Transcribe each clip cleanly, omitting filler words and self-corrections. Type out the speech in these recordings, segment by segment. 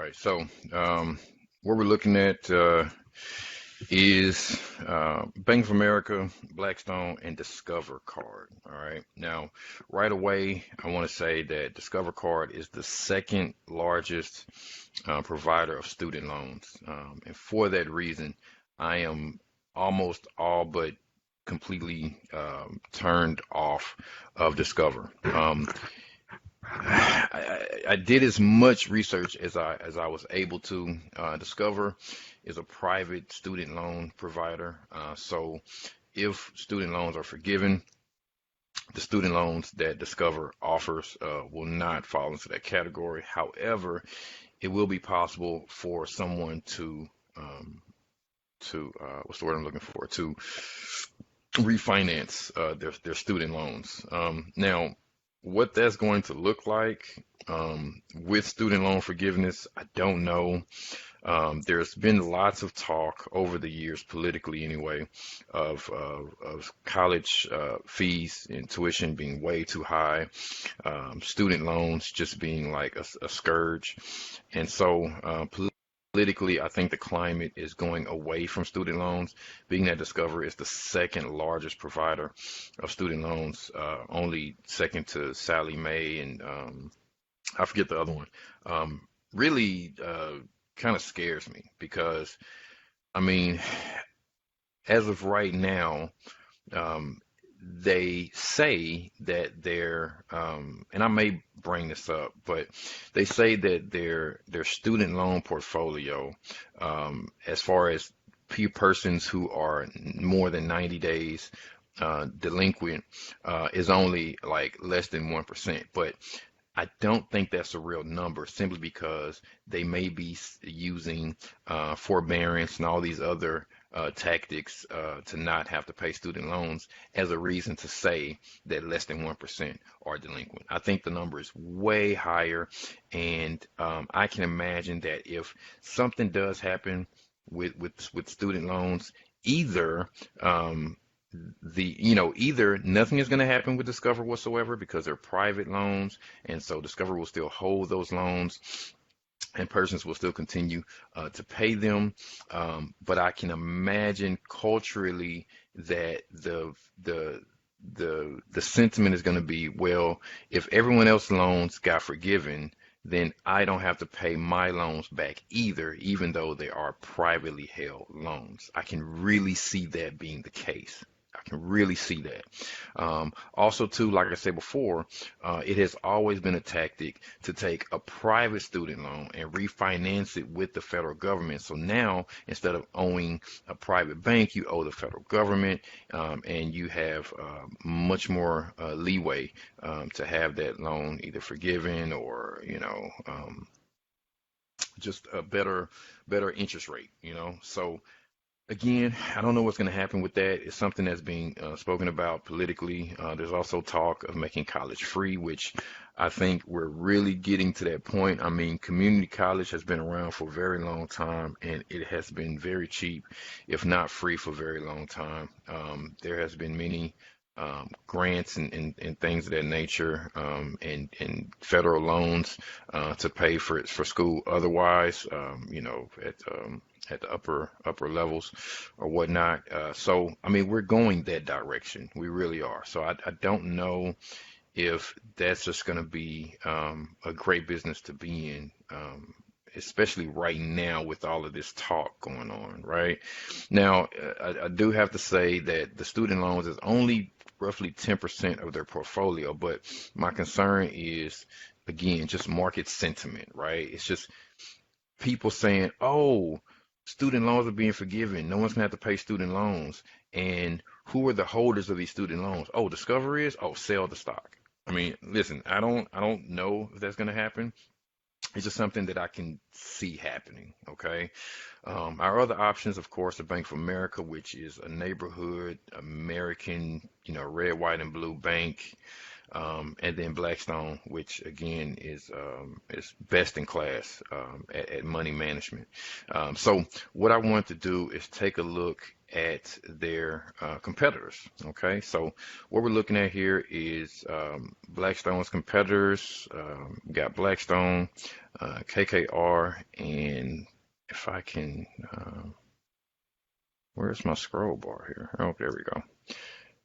right. So what we're looking at is Bank of America, Blackstone, and Discover Card. All right. Now, right away, I want to say that Discover Card is the second largest provider of student loans. And for that reason, I am almost all but completely turned off of Discover. I did as much research as I was able to. Discover is a private student loan provider. So if student loans are forgiven, the student loans that Discover offers will not fall into that category. However, it will be possible for someone to what's the word I'm looking for, to refinance their student loans. Now, what that's going to look like with student loan forgiveness, I don't know. There's been lots of talk over the years, politically anyway, of college fees and tuition being way too high, student loans just being like a scourge. And so politically, I think the climate is going away from student loans, being that Discover is the second largest provider of student loans, only second to Sally Mae and I forget the other one. Really kind of scares me because, I mean, as of right now, um, they say that and I may bring this up, but they say that their student loan portfolio, as far as persons who are more than 90 days delinquent, is only like less than 1%. But I don't think that's a real number simply because they may be using forbearance and all these other tactics to not have to pay student loans as a reason to say that less than 1% are delinquent. I think the number is way higher, and I can imagine that if something does happen with student loans, either either nothing is going to happen with Discover whatsoever because they're private loans, and so Discover will still hold those loans and persons will still continue to pay them. But I can imagine culturally that the sentiment is going to be, well, if everyone else's loans got forgiven, then I don't have to pay my loans back either, even though they are privately held loans. I can really see that being the case. I can really see that. Also, too, like I said before, it has always been a tactic to take a private student loan and refinance it with the federal government. So now, instead of owing a private bank, you owe the federal government, and you have much more leeway to have that loan either forgiven or, just a better interest rate. So again, I don't know what's going to happen with that. It's something that's being spoken about politically. There's also talk of making college free, which I think we're really getting to that point. I mean, community college has been around for a very long time, and it has been very cheap, if not free, for a very long time. There has been many grants and things of that nature, and federal loans to pay for school otherwise, at the upper levels or whatnot. So I mean, we're going that direction. We really are. So I don't know if that's just going to be a great business to be in. Especially right now with all of this talk going on, right? Now, I do have to say that the student loans is only roughly 10% of their portfolio, but my concern is, again, just market sentiment, right? It's just people saying, oh, student loans are being forgiven. No one's gonna have to pay student loans. And who are the holders of these student loans? Oh, Discover is? Oh, sell the stock. I mean, listen, I don't know if that's gonna happen. It's just something that I can see happening. Okay. Our other options, of course, are Bank of America, which is a neighborhood American, red, white, and blue bank. And then Blackstone, which again is best in class at money management. So what I want to do is take a look at their competitors. Okay, so what we're looking at here is Blackstone's competitors. We got Blackstone, KKR, and if I can, where's my scroll bar here? Oh, there we go.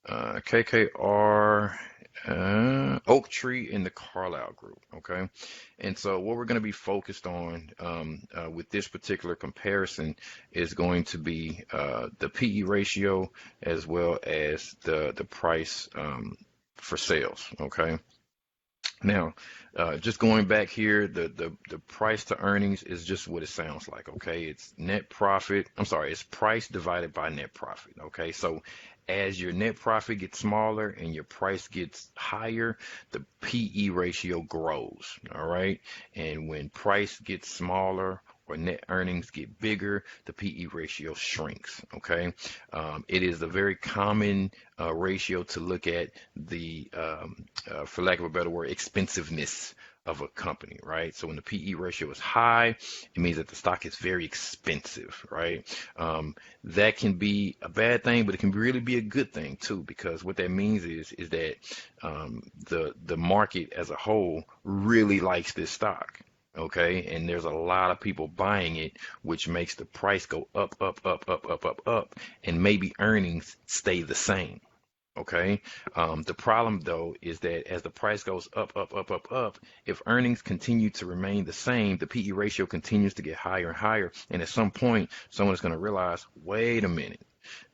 KKR, Oak Tree, and the Carlyle Group. Okay, and so what we're going to be focused on with this particular comparison is going to be the PE ratio as well as the price for sales. Okay. Now, just going back here, the price to earnings is just what it sounds like, okay? It's net profit. I'm sorry, it's price divided by net profit, okay? So as your net profit gets smaller and your price gets higher, the PE ratio grows, all right? And when price gets smaller or net earnings get bigger, the PE ratio shrinks, okay? It is a very common ratio to look at the, for lack of a better word, expensiveness of a company, right? So when the PE ratio is high, it means that the stock is very expensive, right? That can be a bad thing, but it can really be a good thing too, because what that means is that the market as a whole really likes this stock. Okay, and there's a lot of people buying it, which makes the price go up, up, up, up, up, up, up, and maybe earnings stay the same. Okay. The problem though is that as the price goes up, up, up, up, up, if earnings continue to remain the same, the PE ratio continues to get higher and higher. And at some point, someone's going to realize, wait a minute,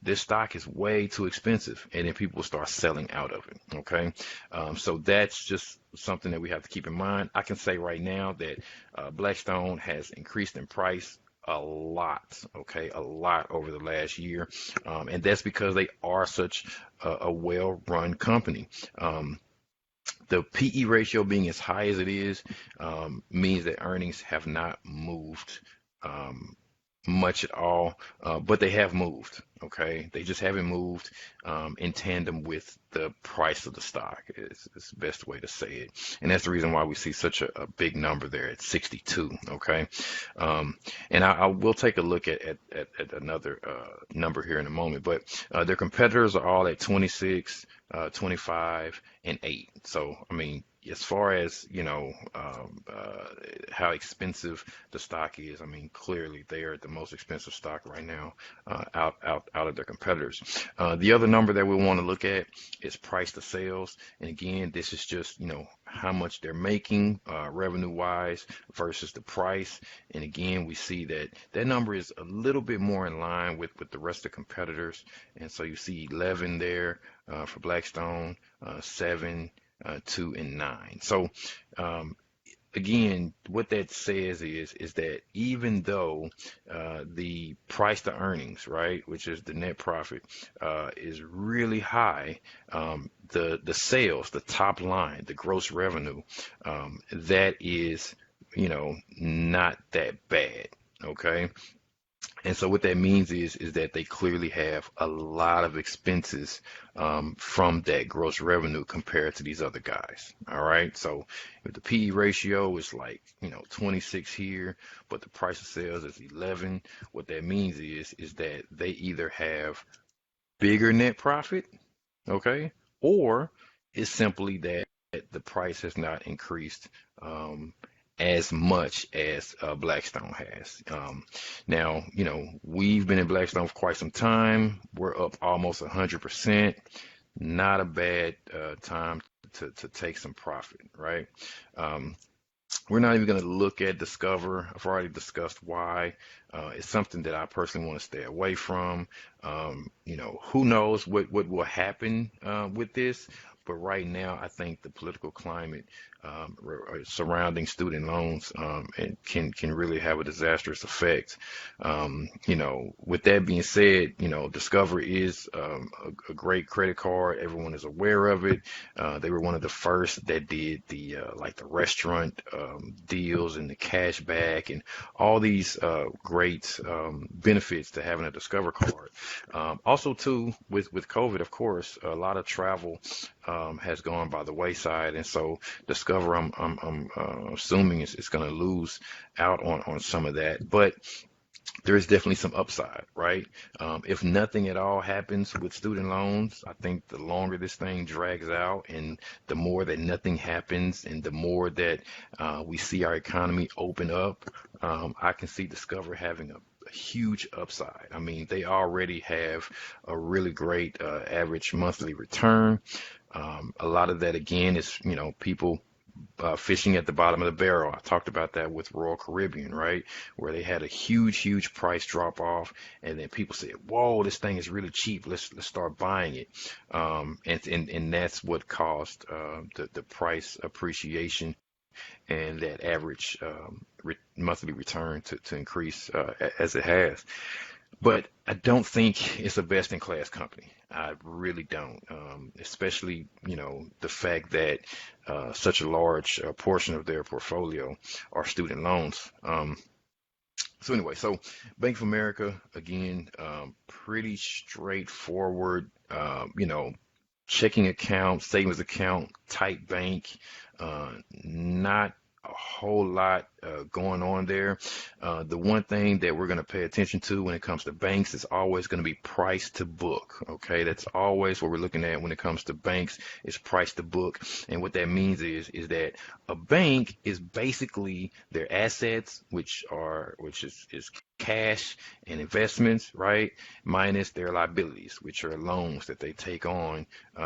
this stock is way too expensive, and then people will start selling out of it. Okay, so that's just something that we have to keep in mind. I can say right now that Blackstone has increased in price a lot, okay, a lot over the last year, and that's because they are such a well-run company. The PE ratio being as high as it is means that earnings have not moved much at all, but they have moved. Okay, they just haven't moved in tandem with the price of the stock. Is the best way to say it, and that's the reason why we see such a big number there at 62. Okay, and I will take a look at another number here in a moment, but their competitors are all at 26, 25, and 8. So I mean, as far as how expensive the stock is, I mean, clearly they are the most expensive stock right now out of their competitors. The other number that we want to look at is price to sales, and again, this is just how much they're making revenue wise versus the price. And again, we see that that number is a little bit more in line with the rest of the competitors, and so you see 11 there for Blackstone, 7, 2, and 9. So again, what that says is that even though the price to earnings, right, which is the net profit, is really high, the sales, the top line, the gross revenue, that is, not that bad. Okay. And so what that means is that they clearly have a lot of expenses from that gross revenue compared to these other guys. All right. So if the PE ratio is like, 26 here, but the price of sales is 11, what that means is that they either have bigger net profit, okay, or it's simply that the price has not increased as much as Blackstone has. Now, we've been in Blackstone for quite some time. We're up almost 100%. Not a bad time to take some profit, right? We're not even going to look at Discover. I've already discussed why. It's something that I personally want to stay away from. Who knows what will happen with this? But right now, I think the political climate surrounding student loans and can really have a disastrous effect. With that being said, Discover is a great credit card. Everyone is aware of it. They were one of the first that did the restaurant deals and the cash back and all these great benefits to having a Discover card. Also, too, with COVID, of course, a lot of travel has gone by the wayside, and so Discover, I'm assuming it's going to lose out on some of that. But there is definitely some upside, right? If nothing at all happens with student loans, I think the longer this thing drags out and the more that nothing happens and the more that we see our economy open up, I can see Discover having a huge upside. I mean, they already have a really great average monthly return. A lot of that, again, is, people fishing at the bottom of the barrel. I talked about that with Royal Caribbean, right? Where they had a huge price drop off, and then people said, "Whoa, this thing is really cheap. Let's start buying it." And that's what caused the price appreciation and that average monthly return to increase as it has. But I don't think it's a best in class company. I really don't, especially, the fact that such a large portion of their portfolio are student loans. So anyway, so Bank of America, again, pretty straightforward, checking account, savings account type bank. Not a whole lot going on there. The one thing that we're going to pay attention to when it comes to banks is always going to be price to book. Okay, that's always what we're looking at when it comes to banks is price to book. And what that means is that a bank is basically their assets, which is cash and investments, right? Minus their liabilities, which are loans that they take on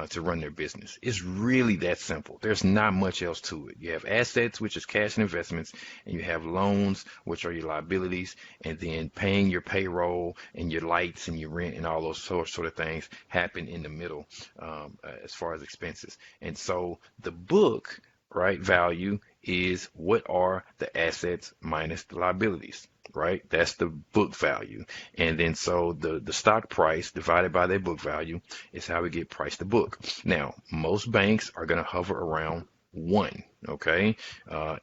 to run their business. It's really that simple. There's not much else to it. You have assets, which is cash and investments, and you have loans, which are your liabilities, and then paying your payroll and your lights and your rent and all those sort of things happen in the middle as far as expenses. And so the book, right, value is what are the assets minus the liabilities, right? That's the book value. And then so the stock price divided by their book value is how we get price to book. Now, most banks are going to hover around one, okay?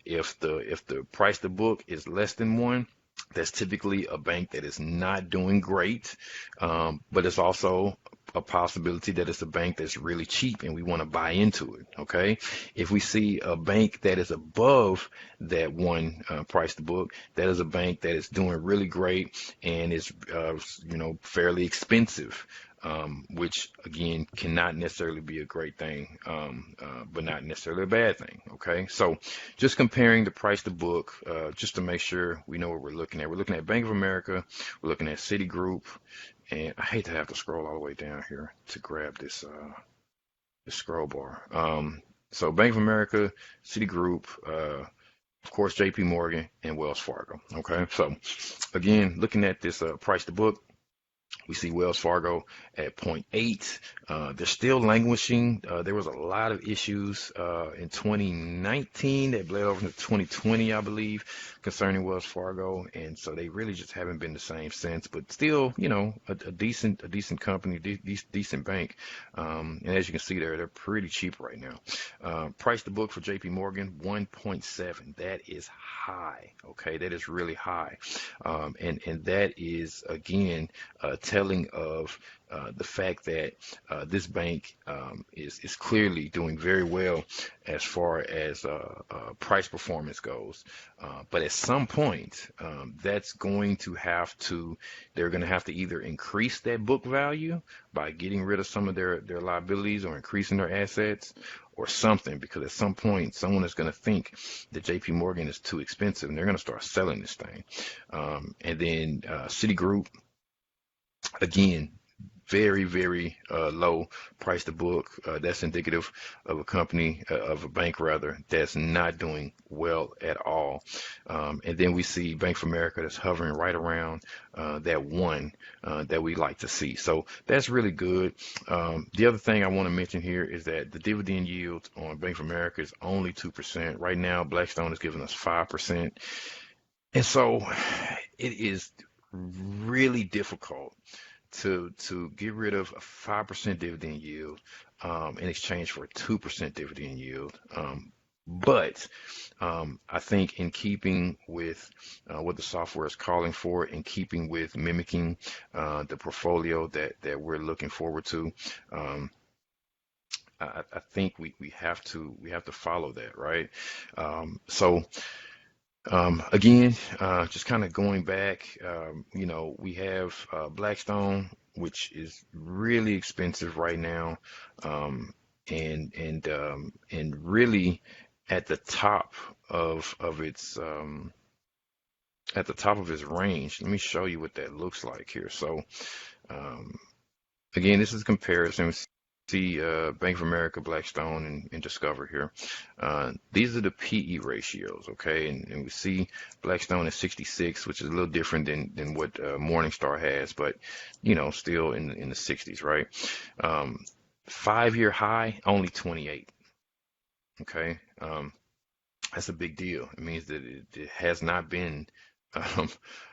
If the price to book is less than one, that's typically a bank that is not doing great, but it's also a possibility that it's a bank that's really cheap and we want to buy into it. Okay. If we see a bank that is above that one price to book, that is a bank that is doing really great and is, fairly expensive. Which again cannot necessarily be a great thing, but not necessarily a bad thing. Okay, so just comparing the price to book, just to make sure we know what we're looking at. We're looking at Bank of America, we're looking at Citigroup, and I hate to have to scroll all the way down here to grab this scroll bar. So Bank of America, Citigroup, of course, JP Morgan, and Wells Fargo. Okay, so again, looking at this price to book, we see Wells Fargo at zero point 0.8. They're still languishing. There was a lot of issues in 2019 that bled over into 2020, I believe, concerning Wells Fargo, and so they really just haven't been the same since. But still, a decent company, decent bank. And as you can see there, they're pretty cheap right now. Price to book for JP Morgan 1.7. That is high. Okay, that is really high, and that is again telling of the fact that this bank is clearly doing very well as far as price performance goes. But at some point, that's going to they're going to have to either increase that book value by getting rid of some of their liabilities or increasing their assets or something, because at some point, someone is going to think that JP Morgan is too expensive and they're going to start selling this thing. And then Citigroup, again, very low price to book. That's indicative of a company, of a bank rather, that's not doing well at all. And then we see Bank of America that's hovering right around that one that we like to see. So that's really good. The other thing I want to mention here is that the dividend yield on Bank of America is only 2%. Right now, Blackstone is giving us 5%. And so it is really difficult to get rid of a 5% dividend yield in exchange for a 2% dividend yield. But I think in keeping with what the software is calling for, in keeping with mimicking the portfolio that we're looking forward to, I think we have to follow that, right? So Again, just kind of going back, we have Blackstone, which is really expensive right now, um, and really at the top of its range. Let me show you what that looks like here. So um, again, this is a comparison. We see Bank of America, Blackstone, and Discover here. These are the PE ratios, okay? And we see Blackstone is 66, which is a little different than what Morningstar has, but still in the 60s, right? Um, 5-year high, only 28. Okay, that's a big deal. It means that it has not been um,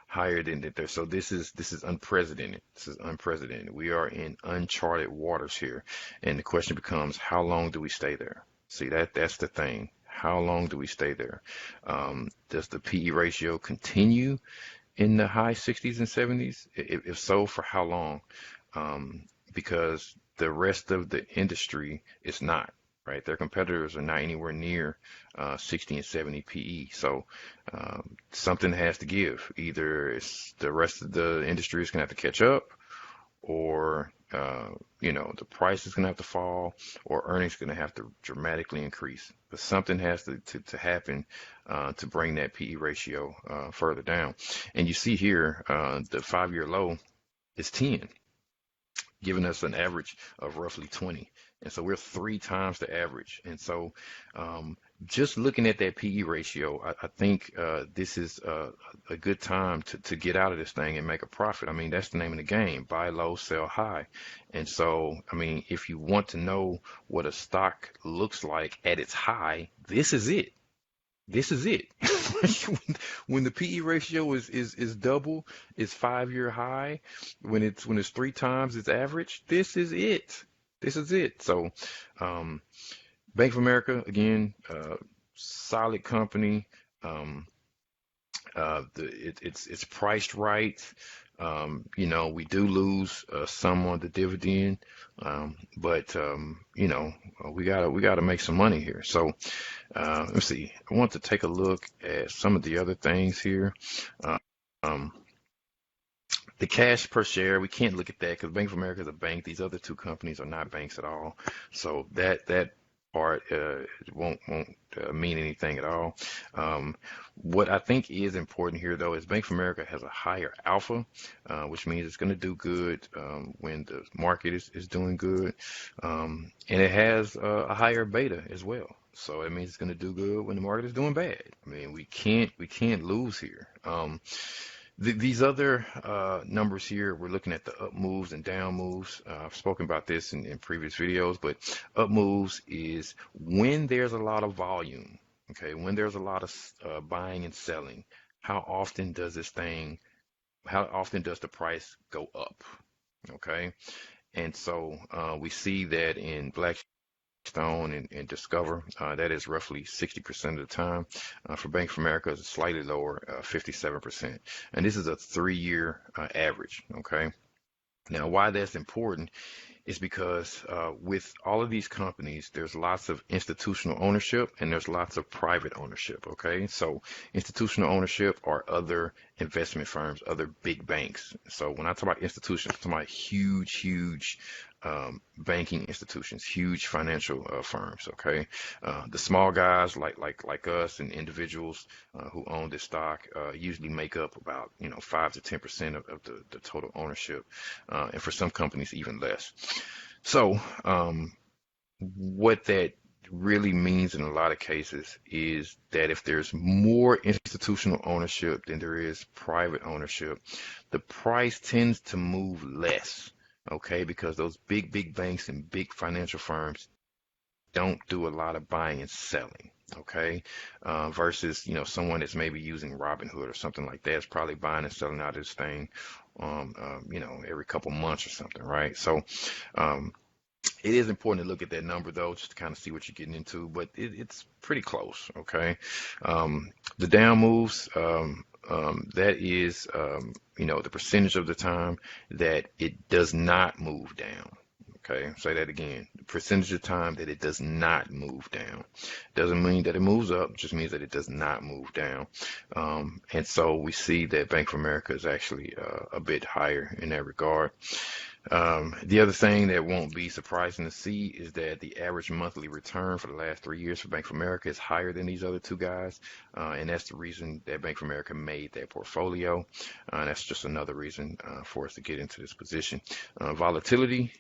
higher than that there. So this is unprecedented. This is unprecedented. We are in uncharted waters here, and the question becomes, how long do we stay there? See, that's the thing. How long do we stay there? Does the PE ratio continue in the high 60s and 70s? If so, for how long? Because the rest of the industry is not, right? Their competitors are not anywhere near 60 and 70 PE. So something has to give. Either it's the rest of the industry is going to have to catch up, or the price is going to have to fall, or earnings are going to have to dramatically increase. But something has to happen to bring that PE ratio further down. And you see here the 5-year low is 10, giving us an average of roughly 20. And so we're 3 times the average. And so just looking at that PE ratio, I think this is a good time to get out of this thing and make a profit. I mean, that's the name of the game: buy low, sell high. And so, I mean, if you want to know what a stock looks like at its high, this is it. This is it. When the PE ratio is double its 5-year high, when it's 3 times its average, this is it. This is it. So, Bank of America, again, solid company. It's priced right. We do lose some on the dividend, but we gotta make some money here. So let's see. I want to take a look at some of the other things here. Um, the cash per share, we can't look at that because Bank of America is a bank. These other two companies are not banks at all. So that part won't mean anything at all. What I think is important here, though, is Bank of America has a higher alpha, which means it's going to do good when the market is doing good, and it has a higher beta as well. So it means it's going to do good when the market is doing bad. I mean, we can't lose here. These other numbers here, we're looking at the up moves and down moves. I've spoken about this in previous videos, but up moves is when there's a lot of volume, okay, when there's a lot of buying and selling, how often does the price go up, okay? And so we see that in Blackstone and Discover, that is roughly 60% of the time. For Bank of America, it's slightly lower, 57%. And this is a 3-year average, okay? Now, why that's important is because with all of these companies, there's lots of institutional ownership and there's lots of private ownership, okay? So institutional ownership are other investment firms, other big banks. So when I talk about institutions, I'm talking about huge banking institutions, huge financial firms, okay? The small guys like us and individuals who own this stock usually make up about 5 to 10% of the total ownership, and for some companies even less. So what that really means in a lot of cases is that if there's more institutional ownership than there is private ownership, the price tends to move less, okay? Because those big banks and big financial firms don't do a lot of buying and selling, okay? Versus, someone that's maybe using Robinhood or something like that is probably buying and selling out this thing, every couple months or something, right? So, it is important to look at that number though, just to kind of see what you're getting into, but it's pretty close, okay? The down moves, that is, the percentage of the time that it does not move down. Okay, say that again. The percentage of time that it does not move down. Doesn't mean that it moves up, just means that it does not move down. And so we see that Bank of America is actually a bit higher in that regard. The other thing that won't be surprising to see is that the average monthly return for the last 3 years for Bank of America is higher than these other two guys. And that's the reason that Bank of America made that portfolio. And that's just another reason for us to get into this position. Volatility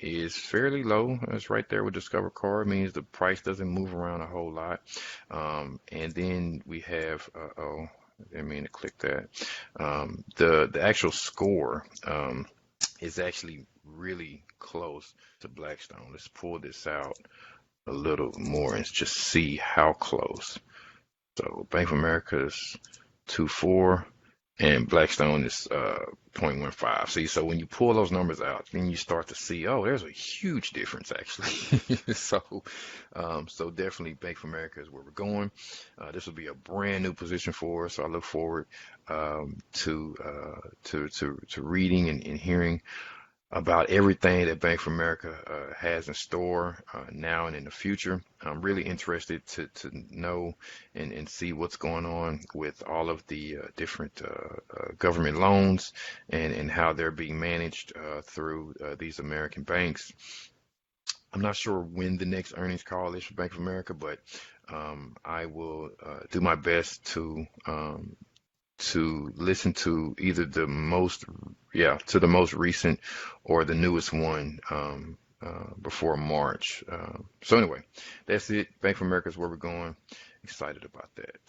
is fairly low. It's right there with Discover Card, means the price doesn't move around a whole lot. And then we have, oh, I didn't mean to click that. The actual score. Is actually really close to Blackstone. Let's pull this out a little more and just see how close. So Bank of America is 2.4 and Blackstone is 0.15. See, so when you pull those numbers out, then you start to see, oh, there's a huge difference actually. So definitely Bank of America is where we're going. This will be a brand new position for us. So I look forward to reading and hearing about everything that Bank of America has in store now and in the future. I'm really interested to know and see what's going on with all of the different government loans and how they're being managed through these American banks. I'm not sure when the next earnings call is for Bank of America, but I will do my best to listen to either the most recent or the newest one before March. So anyway, that's it. Bank of America is where we're going. Excited about that.